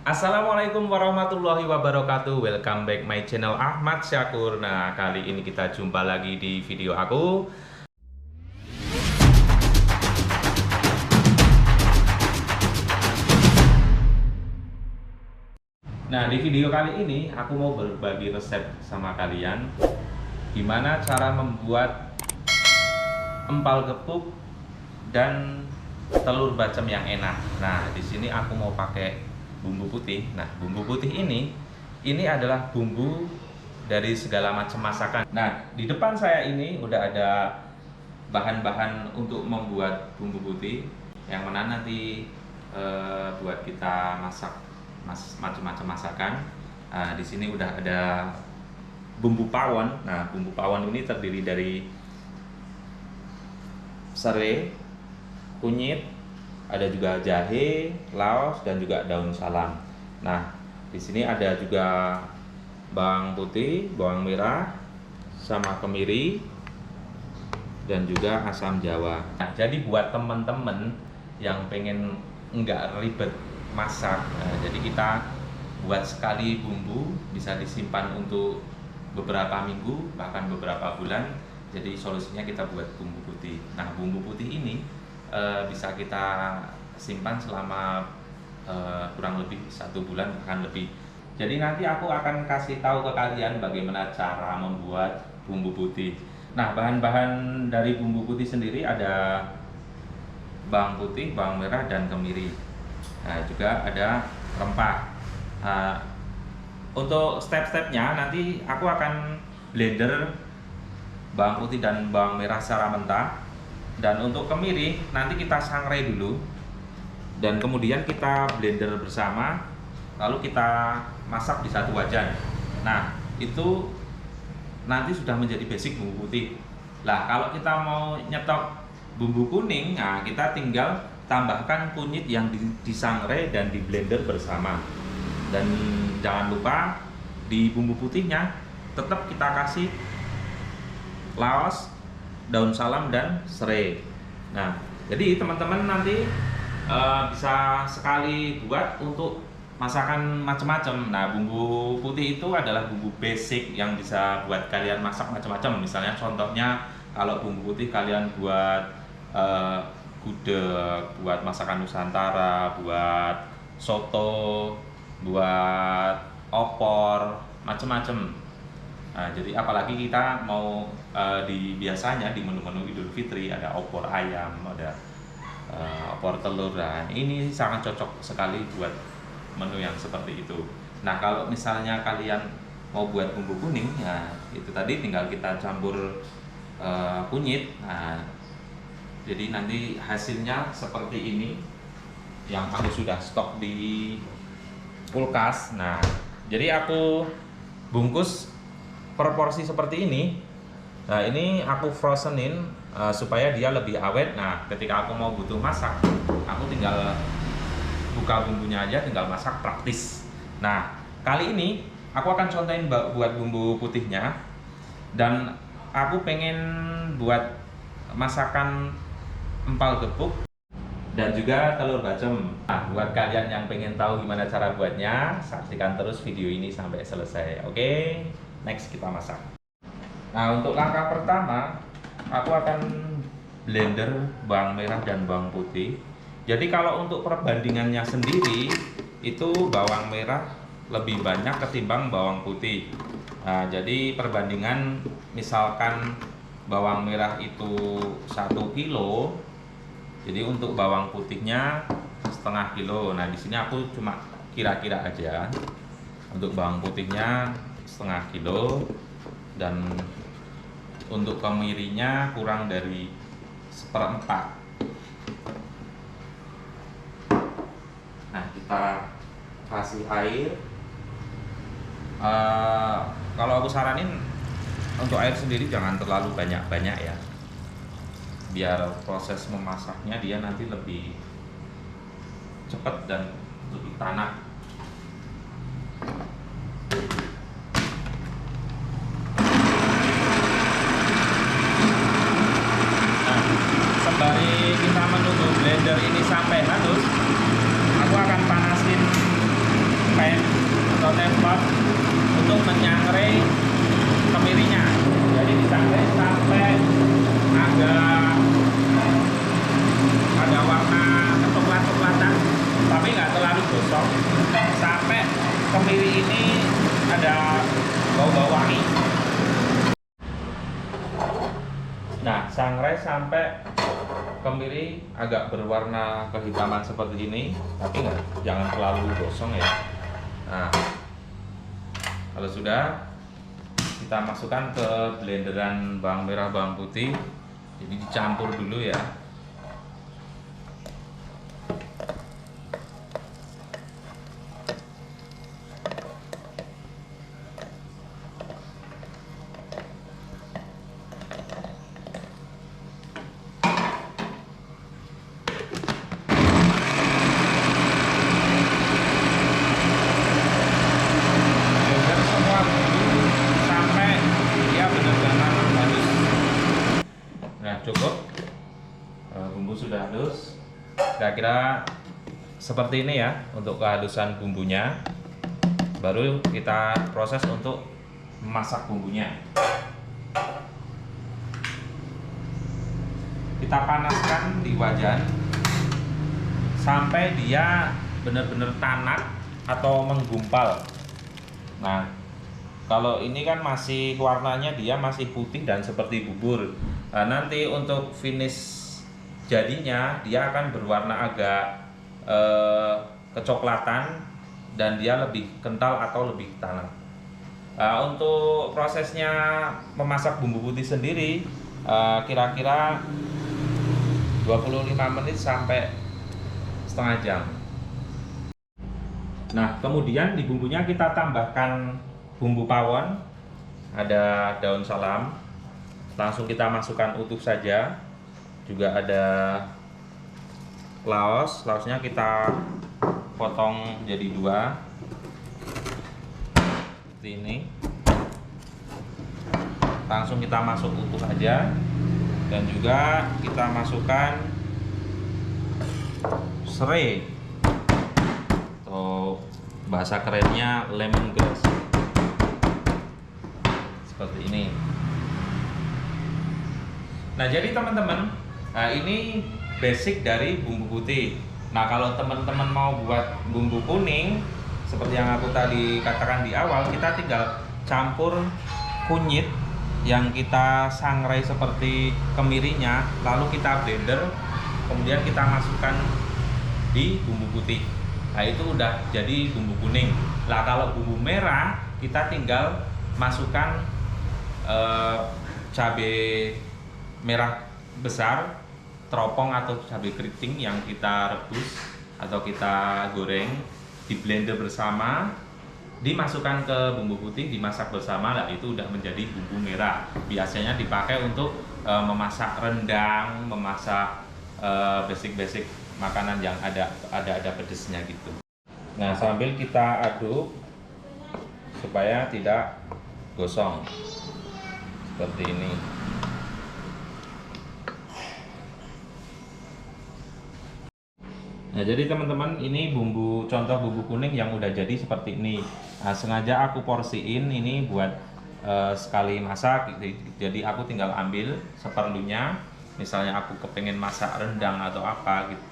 Assalamualaikum warahmatullahi wabarakatuh. Welcome back my channel Ahmad Syakur. Nah, kali ini kita jumpa lagi di video aku. Nah, di video kali ini aku mau berbagi resep sama kalian gimana cara membuat empal gepuk dan telur bacem yang enak. Nah, di sini aku mau pakai bumbu putih. Nah, bumbu putih ini adalah bumbu dari segala macam masakan. Nah, di depan saya ini udah ada bahan-bahan untuk membuat bumbu putih yang mana nanti buat kita masak macam-macam masakan. Nah, di sini udah ada bumbu pawon. Nah, bumbu pawon ini terdiri dari serai, kunyit, ada juga jahe, laos, dan juga daun salam. Nah, di sini ada juga bawang putih, bawang merah, sama kemiri, dan juga asam jawa. Nah, jadi buat temen-temen yang pengen nggak ribet masak, nah, jadi kita buat sekali bumbu bisa disimpan untuk beberapa minggu bahkan beberapa bulan. Jadi solusinya kita buat bumbu putih. Nah, bumbu putih ini bisa kita simpan selama kurang lebih 1 bulan bahkan lebih. Jadi nanti aku akan kasih tahu ke kalian bagaimana cara membuat bumbu putih. Nah, bahan-bahan dari bumbu putih sendiri ada bawang putih, bawang merah, dan kemiri. Nah, juga ada rempah. Nah, untuk step-stepnya nanti aku akan blender bawang putih dan bawang merah secara mentah. Dan untuk kemiri nanti kita sangrai dulu dan kemudian kita blender bersama, lalu kita masak di satu wajan. Nah, itu nanti sudah menjadi basic bumbu putih. Lah, kalau kita mau nyetok bumbu kuning, nah kita tinggal tambahkan kunyit yang disangrai dan di blender bersama. Dan jangan lupa di bumbu putihnya tetap kita kasih laos, daun salam, dan serai. Nah, jadi teman-teman nanti bisa sekali buat untuk masakan macam-macam. Nah, bumbu putih itu adalah bumbu basic yang bisa buat kalian masak macam-macam. Misalnya contohnya kalau bumbu putih kalian buat gudeg, buat masakan Nusantara, buat soto, buat opor, macam-macam. Nah, jadi apalagi kita mau biasanya di menu-menu Idul Fitri ada opor ayam, ada opor telur, dan ini sangat cocok sekali buat menu yang seperti itu. Nah, kalau misalnya kalian mau buat bumbu kuning, ya itu tadi tinggal kita campur kunyit. Nah, jadi nanti hasilnya seperti ini yang aku sudah stok di kulkas. Nah, jadi aku bungkus per porsi seperti ini. Nah, ini aku frozenin supaya dia lebih awet. Nah, ketika aku mau butuh masak, aku tinggal buka bumbunya aja, tinggal masak, praktis. Nah, kali ini aku akan contohin buat bumbu putihnya, dan aku pengen buat masakan empal gepuk dan juga telur bacem. Nah, buat kalian yang pengen tahu gimana cara buatnya, saksikan terus video ini sampai selesai. Oke, next kita masak. Nah, untuk langkah pertama, aku akan blender bawang merah dan bawang putih. Jadi kalau untuk perbandingannya sendiri, itu bawang merah lebih banyak ketimbang bawang putih. Nah, jadi perbandingan misalkan bawang merah itu 1 kilo, jadi untuk bawang putihnya setengah kilo. Nah, di sini aku cuma kira-kira aja. Untuk bawang putihnya setengah kilo, dan untuk kemirinya kurang dari 1/4. Nah, kita kasih air. Kalau aku saranin untuk air sendiri jangan terlalu banyak-banyak ya, biar proses memasaknya dia nanti lebih cepat dan lebih tanak. Nah, sembari kita menunggu blender ini sampai halus, aku akan panasin tempat untuk menyangrai kemirinya. Jadi disangrai sampai ada warna coklat-coklatan, tapi nggak terlalu gosong, sampai kemiri ini ada bau-bau wangi. Nah, sangrai sampai kemiri agak berwarna kehitaman seperti ini, tapi jangan terlalu gosong ya. Nah, kalau sudah, kita masukkan ke blenderan bawang merah bawang putih. Jadi dicampur dulu ya. Cukup, bumbu sudah halus, kira-kira seperti ini ya untuk kehalusan bumbunya. Baru kita proses untuk memasak bumbunya. Kita panaskan di wajan sampai dia benar-benar tanak atau menggumpal. Nah, kalau ini kan masih warnanya dia masih putih dan seperti bubur. Nah, nanti untuk finish jadinya dia akan berwarna agak kecoklatan dan dia lebih kental atau lebih tanak. Untuk prosesnya memasak bumbu putih sendiri kira-kira 25 menit sampai setengah jam. Nah, kemudian di bumbunya kita tambahkan bumbu pawon, ada daun salam, langsung kita masukkan utuh saja. Juga ada laosnya kita potong jadi dua seperti ini. Langsung kita masuk utuh aja, dan juga kita masukkan serai atau bahasa kerennya lemongrass seperti ini. Nah, jadi teman-teman, ini basic dari bumbu putih. Nah, kalau teman-teman mau buat bumbu kuning seperti yang aku tadi katakan di awal, kita tinggal campur kunyit yang kita sangrai seperti kemirinya, lalu kita blender, kemudian kita masukkan di bumbu putih. Nah, itu udah jadi bumbu kuning. Nah, kalau bumbu merah kita tinggal masukkan cabai merah besar, teropong atau cabai keriting yang kita rebus atau kita goreng, di blender bersama, dimasukkan ke bumbu putih, dimasak bersama. Lah, itu udah menjadi bumbu merah. Biasanya dipakai untuk memasak rendang, memasak basic-basic makanan yang ada pedesnya gitu. Nah, sambil kita aduk supaya tidak gosong seperti ini. Nah, jadi teman-teman, ini contoh bumbu kuning yang udah jadi seperti ini. Nah, sengaja aku porsiin ini buat sekali masak. Jadi aku tinggal ambil seperlunya. Misalnya aku kepengen masak rendang atau apa gitu,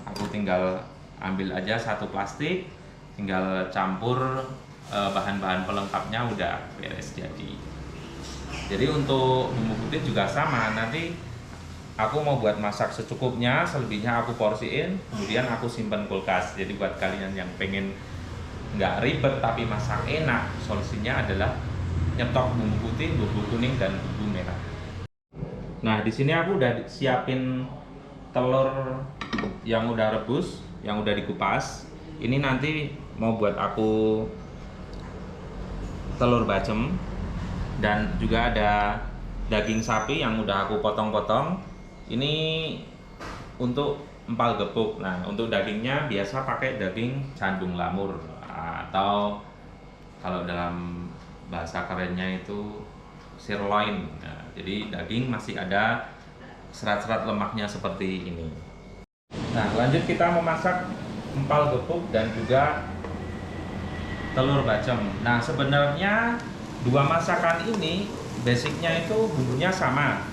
aku tinggal ambil aja satu plastik, tinggal campur bahan-bahan pelengkapnya, udah beres jadi. Jadi untuk bumbu putih juga sama, nanti aku mau buat masak secukupnya, selebihnya aku porsiin, kemudian aku simpan kulkas. Jadi buat kalian yang pengen nggak ribet tapi masak enak, solusinya adalah nyetok bumbu putih, bumbu kuning, dan bumbu merah. Nah, di sini aku udah siapin telur yang udah rebus, yang udah dikupas. Ini nanti mau buat aku telur bacem, dan juga ada daging sapi yang udah aku potong-potong. Ini untuk empal gepuk. Nah, untuk dagingnya biasa pakai daging sandung lamur, atau kalau dalam bahasa kerennya itu sirloin. Nah, jadi daging masih ada serat-serat lemaknya seperti ini. Nah, lanjut kita memasak empal gepuk dan juga telur bacem. Nah, sebenarnya dua masakan ini basicnya itu bumbunya sama,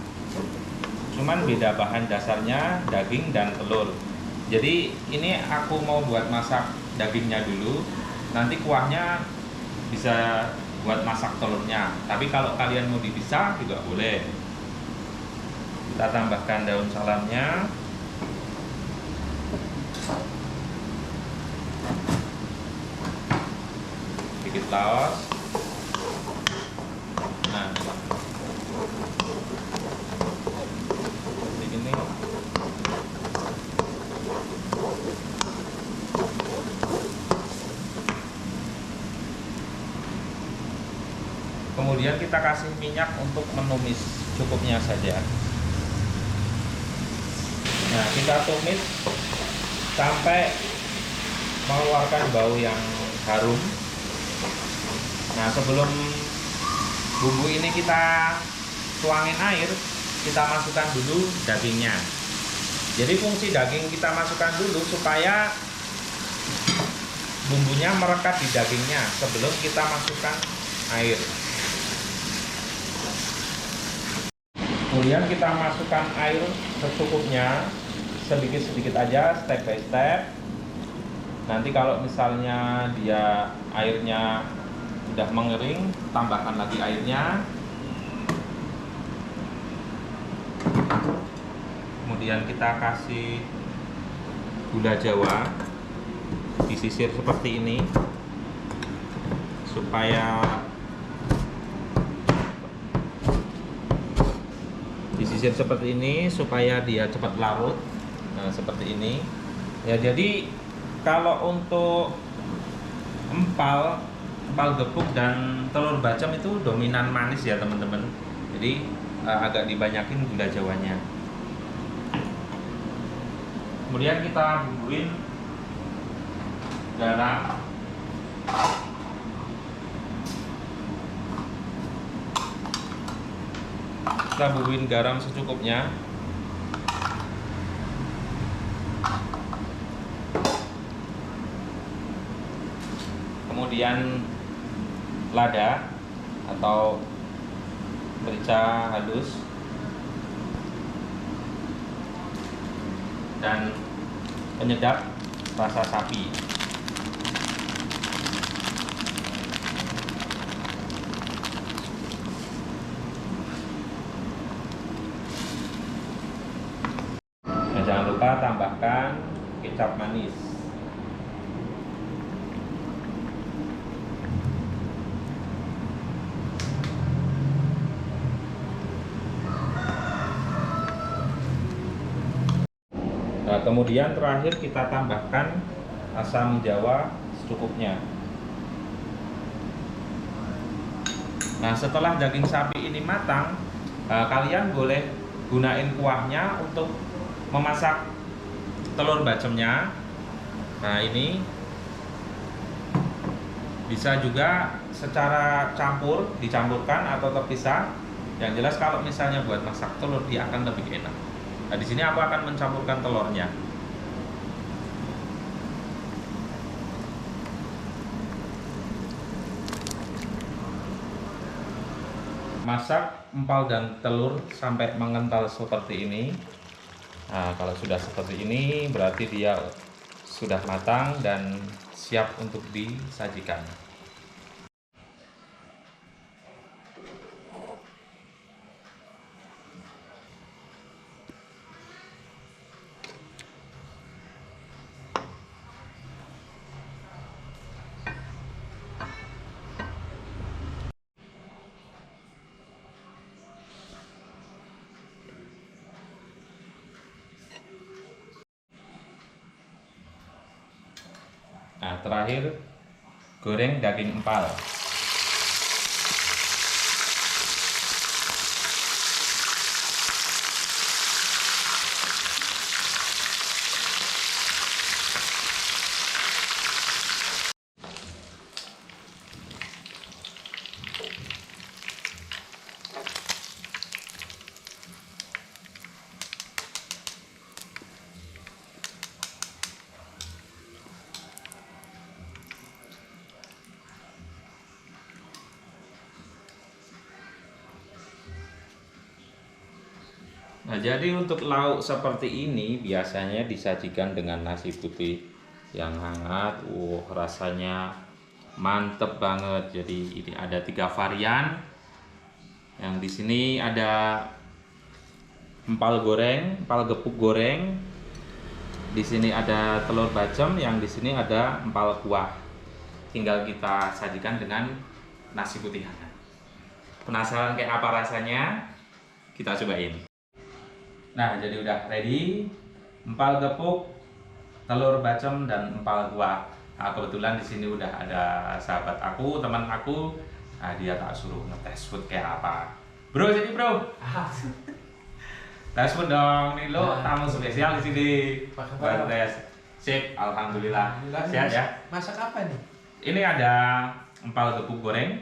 cuman beda bahan dasarnya, daging dan telur. Jadi ini aku mau buat masak dagingnya dulu, nanti kuahnya bisa buat masak telurnya. Tapi kalau kalian mau dipisah juga boleh. Kita tambahkan daun salamnya, sedikit laos. Nah, seperti ini. Kemudian kita kasih minyak untuk menumis, cukupnya saja. Nah, kita tumis sampai mengeluarkan bau yang harum. Nah, sebelum bumbu ini kita tuangin air, kita masukkan dulu dagingnya. Jadi fungsi daging kita masukkan dulu supaya bumbunya merekat di dagingnya sebelum kita masukkan air. Kemudian kita masukkan air secukupnya, sedikit-sedikit aja, step by step. Nanti kalau misalnya dia airnya sudah mengering, tambahkan lagi airnya. Kemudian kita kasih gula Jawa, disisir seperti ini supaya dia cepat larut. Nah, seperti ini ya. Jadi kalau untuk empal gepuk dan telur bacem itu dominan manis ya teman-teman. Jadi agak dibanyakin gula Jawanya. Kemudian kita bumbuin garam, secukupnya. Kemudian lada atau merica halus dan penyedap rasa sapi. Nah, jangan lupa tambahkan kecap manis. Nah, kemudian terakhir kita tambahkan asam jawa secukupnya. Nah, setelah daging sapi ini matang, kalian boleh gunain kuahnya untuk memasak telur bacemnya. Nah, ini bisa juga secara dicampurkan atau terpisah. Yang jelas kalau misalnya buat masak telur, dia akan lebih enak. Nah, di sini aku akan mencampurkan telurnya. Masak empal dan telur sampai mengental seperti ini. Nah, kalau sudah seperti ini berarti dia sudah matang dan siap untuk disajikan. Nah, terakhir goreng daging empal. Nah, jadi untuk lauk seperti ini biasanya disajikan dengan nasi putih yang hangat. Rasanya mantep banget. Jadi ini ada 3 varian. Yang di sini ada empal goreng, empal gepuk goreng. Di sini ada telur bacem, yang di sini ada empal kuah. Tinggal kita sajikan dengan nasi putih hangat. Penasaran kayak apa rasanya? Kita cobain. Nah, jadi udah ready. Empal gepuk, telur bacem dan empal kuah. Nah, kebetulan di sini udah ada sahabat aku, teman aku. Nah, dia tak suruh ngetes food kayak apa. Bro, jadi bro. Tes food dong, nih lo tamu spesial di sini. Buat tes. Sip, alhamdulillah. Sehat ya. Masak apa nih? Ini ada empal gepuk goreng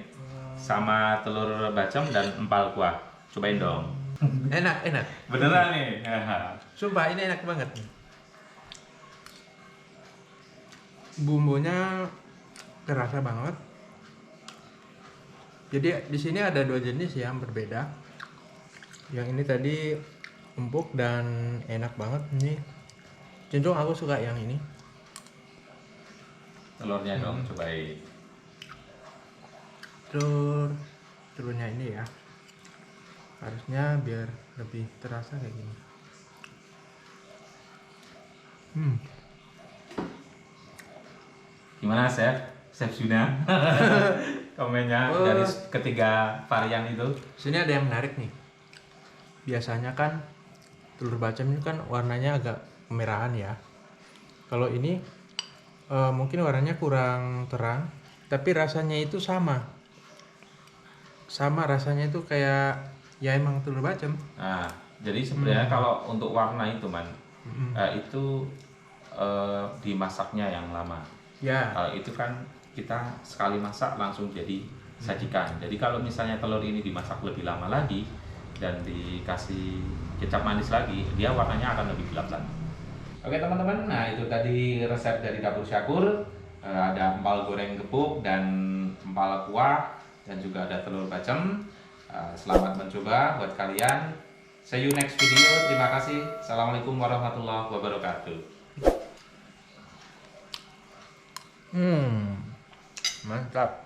sama telur bacem dan empal kuah. Cobain dong. Enak, enak. Beneran nih. Sumpah ini enak banget. Bumbunya terasa banget. Jadi di sini ada 2 jenis yang berbeda. Yang ini tadi empuk dan enak banget. Ini cenderung aku suka yang ini. Telurnya dong, cobain. Telurnya ini ya. Harusnya biar lebih terasa kayak gini. Gimana Chef? Chef Juna? Komennya dari ketiga varian itu. Sini ada yang menarik nih. Biasanya kan telur bacem ini kan warnanya agak kemerahan ya. Kalau ini mungkin warnanya kurang terang, tapi rasanya itu sama rasanya itu kayak ya emang telur bacem. Nah, jadi sebenarnya kalau untuk warna itu itu dimasaknya yang lama. Ya. Kalau itu kan kita sekali masak langsung jadi sajikan. Jadi kalau misalnya telur ini dimasak lebih lama lagi dan dikasih kecap manis lagi, dia warnanya akan lebih gelap lagi. Oke teman-teman, nah itu tadi resep dari Dapur Syakur. Ada empal goreng gepuk dan empal kuah dan juga ada telur bacem. Selamat mencoba buat kalian. See you next video. Terima kasih. Assalamualaikum warahmatullahi wabarakatuh. Mantap.